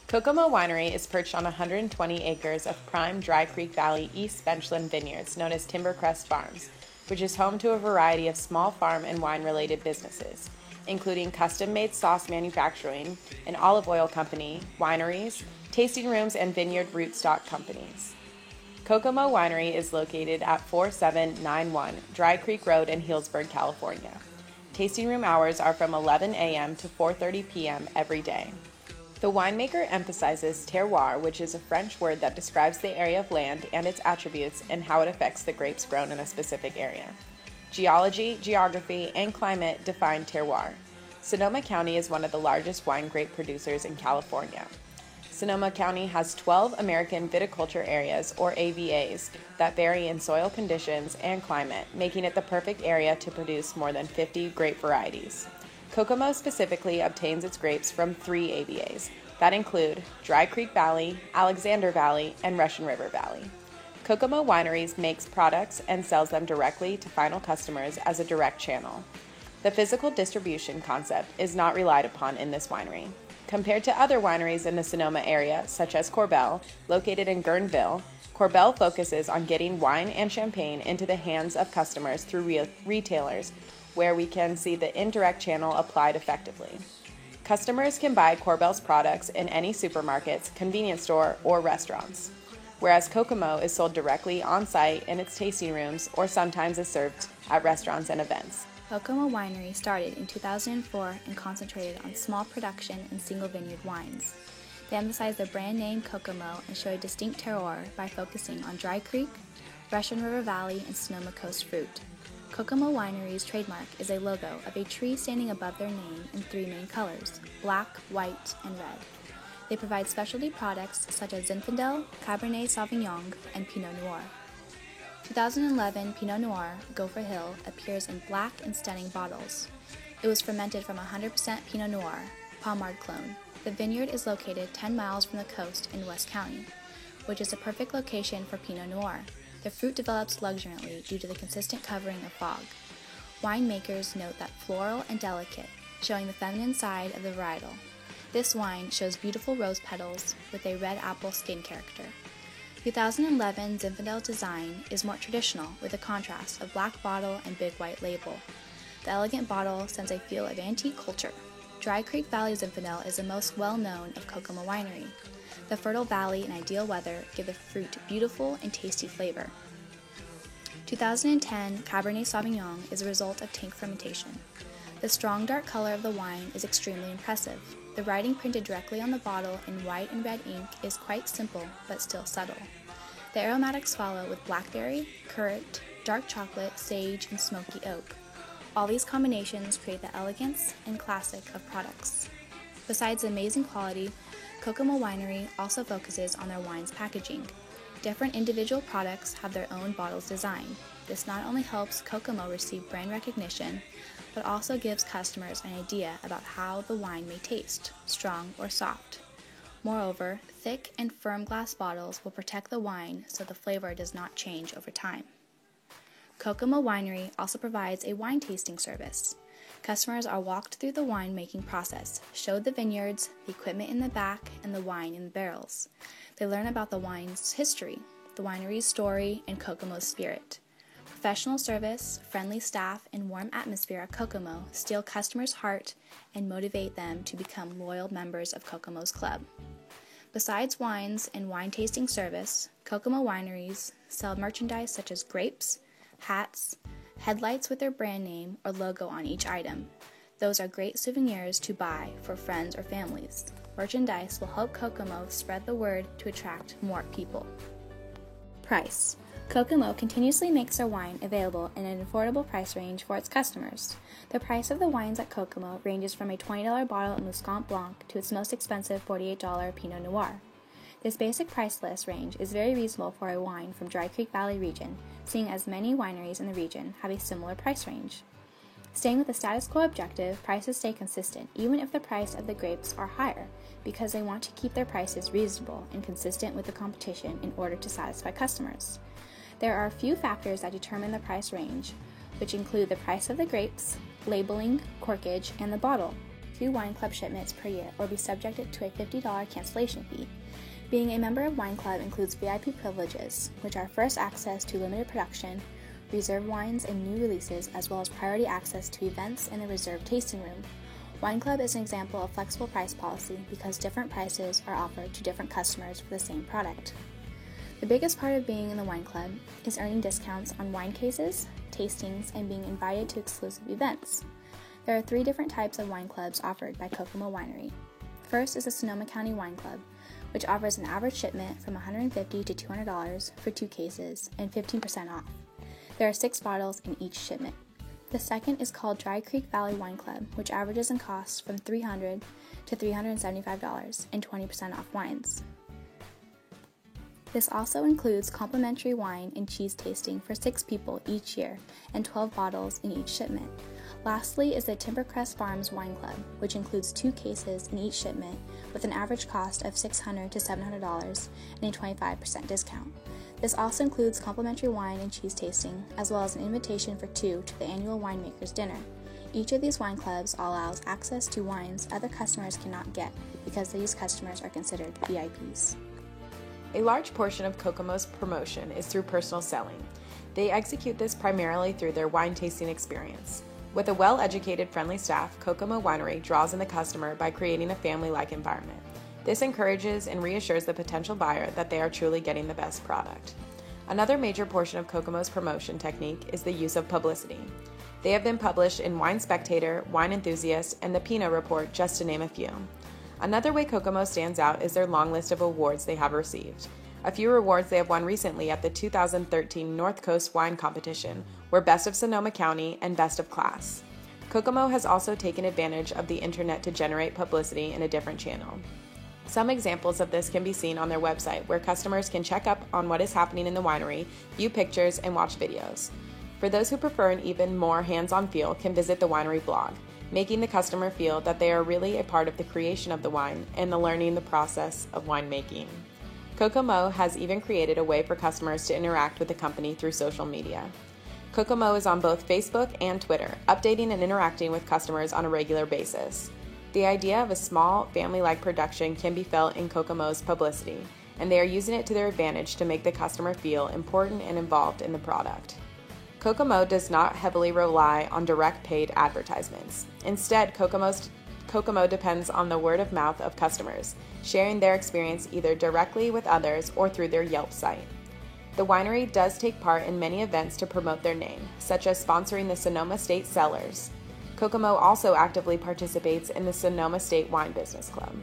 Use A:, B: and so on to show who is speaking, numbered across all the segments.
A: Kokomo Winery is perched on 120 acres of prime Dry Creek Valley East Benchland vineyards known as Timbercrest Farms, which is home to a variety of small farm and wine-related businesses, including custom-made sauce manufacturing, an olive oil company, wineries, tasting rooms, and vineyard rootstock companies. Kokomo Winery is located at 4791 Dry Creek Road in Healdsburg, California. Tasting room hours are from 11 a.m. to 4:30 p.m. every day. The winemaker emphasizes terroir, which is a French word that describes the area of land and its attributes and how it affects the grapes grown in a specific area. Geology, geography, and climate define terroir. Sonoma County is one of the largest wine grape producers in California. Sonoma County has 12 American viticulture areas, or AVAs, that vary in soil conditions and climate, making it the perfect area to produce more than 50 grape varieties. Kokomo specifically obtains its grapes from 3 AVAs that include Dry Creek Valley, Alexander Valley, and Russian River Valley. Kokomo Wineries makes products and sells them directly to final customers as a direct channel. The physical distribution concept is not relied upon in this winery. Compared to other wineries in the Sonoma area, such as Korbel, located in Guerneville, Korbel focuses on getting wine and champagne into the hands of customers through retailers, where we can see the indirect channel applied effectively. Customers can buy Korbel's products in any supermarkets, convenience store, or restaurants, whereas Kokomo is sold directly on-site in its tasting rooms or sometimes is served at restaurants and events.
B: Kokomo Winery started in 2004 and concentrated on small production and single vineyard wines. They emphasize the brand name Kokomo and show a distinct terroir by focusing on Dry Creek, Russian River Valley, and Sonoma Coast fruit. Kokomo Winery's trademark is a logo of a tree standing above their name in 3 main colors: black, white, and red. They provide specialty products such as Zinfandel, Cabernet Sauvignon, and Pinot Noir. 2011 Pinot Noir Gopher Hill appears in black and stunning bottles. It was fermented from 100% Pinot Noir, Pommard clone. The vineyard is located 10 miles from the coast in West County, which is a perfect location for Pinot Noir. The fruit develops luxuriantly due to the consistent covering of fog. Winemakers note that floral and delicate, showing the feminine side of the varietal. This wine shows beautiful rose petals with a red apple skin character. 2011 Zinfandel design is more traditional with a contrast of black bottle and big white label. The elegant bottle sends a feel of antique culture. Dry Creek Valley Zinfandel is the most well-known of Kokomo Winery. The fertile valley and ideal weather give the fruit beautiful and tasty flavor. 2010 Cabernet Sauvignon is a result of tank fermentation. The strong dark color of the wine is extremely impressive. The writing printed directly on the bottle in white and red ink is quite simple but still subtle. The aromatics follow with blackberry, currant, dark chocolate, sage, and smoky oak. All these combinations create the elegance and classic of products. Besides the amazing quality, Kokomo Winery also focuses on their wine's packaging. Different individual products have their own bottles designed. This not only helps Kokomo receive brand recognition, but also gives customers an idea about how the wine may taste, strong or soft. Moreover, thick and firm glass bottles will protect the wine so the flavor does not change over time. Kokomo Winery also provides a wine tasting service. Customers are walked through the winemaking process, showed the vineyards, the equipment in the back, and the wine in the barrels. They learn about the wine's history, the winery's story, and Kokomo's spirit. Professional service, friendly staff, and warm atmosphere at Kokomo steal customers' heart and motivate them to become loyal members of Kokomo's club. Besides wines and wine tasting service, Kokomo Wineries sell merchandise such as grapes, hats, headlights with their brand name or logo on each item. Those are great souvenirs to buy for friends or families. Merchandise will help Kokomo spread the word to attract more people. Price. Kokomo continuously makes their wine available in an affordable price range for its customers. The price of the wines at Kokomo ranges from a $20 bottle of Muscat Blanc to its most expensive $48 Pinot Noir. This basic price list range is very reasonable for a wine from Dry Creek Valley region, seeing as many wineries in the region have a similar price range. Staying with the status quo objective, prices stay consistent even if the price of the grapes are higher, because they want to keep their prices reasonable and consistent with the competition in order to satisfy customers. There are a few factors that determine the price range, which include the price of the grapes, labeling, corkage, and the bottle. 2 wine club shipments per year or be subjected to a $50 cancellation fee. Being a member of Wine Club includes VIP privileges, which are first access to limited production, reserve wines and new releases, as well as priority access to events in the reserved tasting room. Wine Club is an example of flexible price policy because different prices are offered to different customers for the same product. The biggest part of being in the Wine Club is earning discounts on wine cases, tastings, and being invited to exclusive events. There are 3 different types of wine clubs offered by Kokomo Winery. First is the Sonoma County Wine Club, which offers an average shipment from $150 to $200 for 2 cases and 15% off. There are 6 bottles in each shipment. The second is called Dry Creek Valley Wine Club, which averages in costs from $300 to $375 and 20% off wines. This also includes complimentary wine and cheese tasting for 6 people each year and 12 bottles in each shipment. Lastly is the Timbercrest Farms Wine Club, which includes 2 cases in each shipment with an average cost of $600 to $700 and a 25% discount. This also includes complimentary wine and cheese tasting, as well as an invitation for 2 to the annual Winemakers Dinner. Each of these wine clubs allows access to wines other customers cannot get because these customers are considered VIPs.
A: A large portion of Kokomo's promotion is through personal selling. They execute this primarily through their wine tasting experience. With a well-educated, friendly staff, Kokomo Winery draws in the customer by creating a family-like environment. This encourages and reassures the potential buyer that they are truly getting the best product. Another major portion of Kokomo's promotion technique is the use of publicity. They have been published in Wine Spectator, Wine Enthusiast, and the Pinot Report, just to name a few. Another way Kokomo stands out is their long list of awards they have received. A few rewards they have won recently at the 2013 North Coast Wine Competition were Best of Sonoma County and Best of Class. Kokomo has also taken advantage of the internet to generate publicity in a different channel. Some examples of this can be seen on their website, where customers can check up on what is happening in the winery, view pictures, and watch videos. For those who prefer an even more hands-on feel, can visit the winery blog, making the customer feel that they are really a part of the creation of the wine and the learning the process of winemaking. Kokomo has even created a way for customers to interact with the company through social media. Kokomo is on both Facebook and Twitter, updating and interacting with customers on a regular basis. The idea of a small, family-like production can be felt in Kokomo's publicity, and they are using it to their advantage to make the customer feel important and involved in the product. Kokomo does not heavily rely on direct paid advertisements. Instead, Kokomo depends on the word of mouth of customers, sharing their experience either directly with others or through their Yelp site. The winery does take part in many events to promote their name, such as sponsoring the Sonoma State Cellars. Kokomo also actively participates in the Sonoma State Wine Business Club.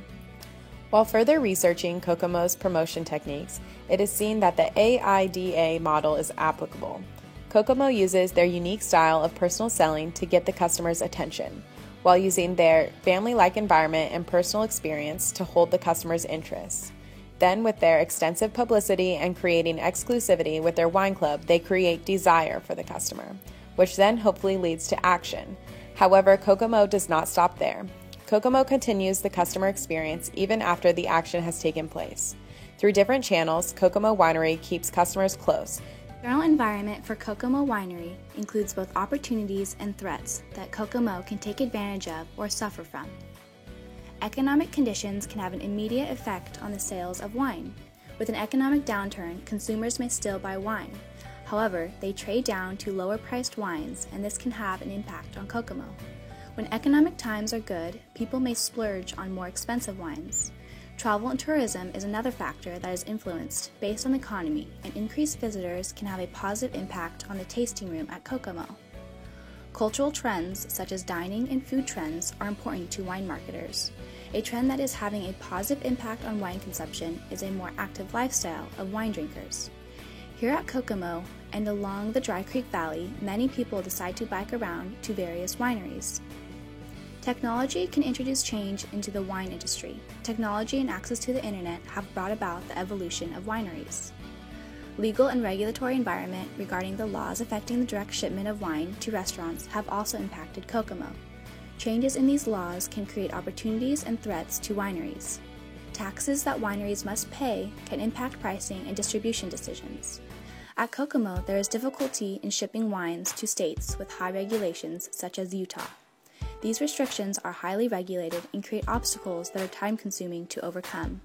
A: While further researching Kokomo's promotion techniques, it is seen that the AIDA model is applicable. Kokomo uses their unique style of personal selling to get the customer's attention, while using their family-like environment and personal experience to hold the customer's interest. Then, with their extensive publicity and creating exclusivity with their wine club, they create desire for the customer, which then hopefully leads to action. However, Kokomo does not stop there. Kokomo continues the customer experience even after the action has taken place. Through different channels, Kokomo Winery keeps customers close.
B: The general environment for Kokomo Winery includes both opportunities and threats that Kokomo can take advantage of or suffer from. Economic conditions can have an immediate effect on the sales of wine. With an economic downturn, consumers may still buy wine. However, they trade down to lower-priced wines, and this can have an impact on Kokomo. When economic times are good, people may splurge on more expensive wines. Travel and tourism is another factor that is influenced based on the economy, and increased visitors can have a positive impact on the tasting room at Kokomo. Cultural trends such as dining and food trends are important to wine marketers. A trend that is having a positive impact on wine consumption is a more active lifestyle of wine drinkers. Here at Kokomo and along the Dry Creek Valley, many people decide to bike around to various wineries. Technology can introduce change into the wine industry. Technology and access to the internet have brought about the evolution of wineries. Legal and regulatory environment regarding the laws affecting the direct shipment of wine to restaurants have also impacted Kokomo. Changes in these laws can create opportunities and threats to wineries. Taxes that wineries must pay can impact pricing and distribution decisions. At Kokomo, there is difficulty in shipping wines to states with high regulations such as Utah. These restrictions are highly regulated and create obstacles that are time-consuming to overcome.